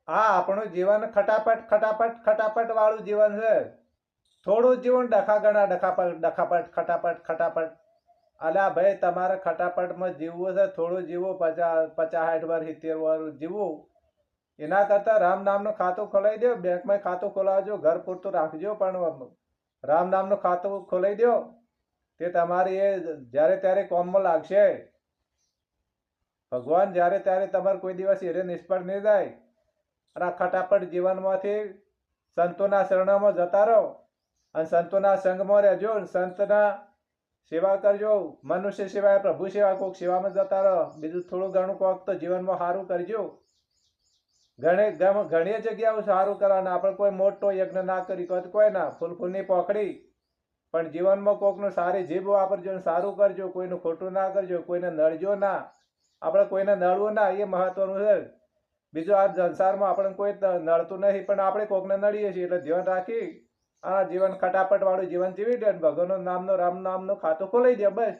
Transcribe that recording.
આ આપણું જીવન ખટાપટ ખટાપટ ખટાપટ વાળું જીવન છે. થોડું જીવન ડખાગણા ડખાપટ ડખાપટ ખટાપટ ખટાપટ. અલ્યા ભાઈ, તમારે ખટાપટમાં જીવવું છે, થોડું જીવો, 50 50 60 વર્ષ 70 વર્ષ જીવવું. એના કરતા રામ નામનું ખાતું ખોલાવી દો, બેંકમાં ખાતું ખોલાવજો, ઘર પૂરતું રાખજો, પણ રામ નામનું ખાતું ખોલાવી દો. તે તમારી એ જ્યારે ત્યારે કોમમાં લાગશે. ભગવાન જ્યારે ત્યારે તમારે કોઈ દિવસ એને નિષ્ફળ નહીં જાય. અને આ ખટાપટ જીવનમાંથી સંતોના શરણોમાં જતા રહો અને સંતોના સંગમાં રહેજો. સંતના સેવા કરજો. મનુષ્ય સિવાય પ્રભુ સેવા કોઈક સેવામાં જતા રહો. બીજું થોડું ઘણું કોઈક તો જીવનમાં સારું કરજો. ઘણી જગ્યાઓ સારું કરવાના. આપણે કોઈ મોટો યજ્ઞ ના કરી કોઈ ના, ફૂલની પોખડી, પણ જીવનમાં કોકનું સારી જીભ વાપરજો, સારું કરજો, કોઈનું ખોટું ના કરજો, કોઈને નડજો ના. આપણે કોઈને નડવું ના, એ મહત્વનું છે. બીજું આ સંસારમાં આપણને કોઈ નડતું નથી, પણ આપણે કોકને નડીએ છીએ. એટલે ધ્યાન રાખી આ જીવન ખટાપટ વાળું જીવન જીવી દે. ભગવાનનું નામનો રામ નામનું ખાતું ખોલાવી દે, બસ.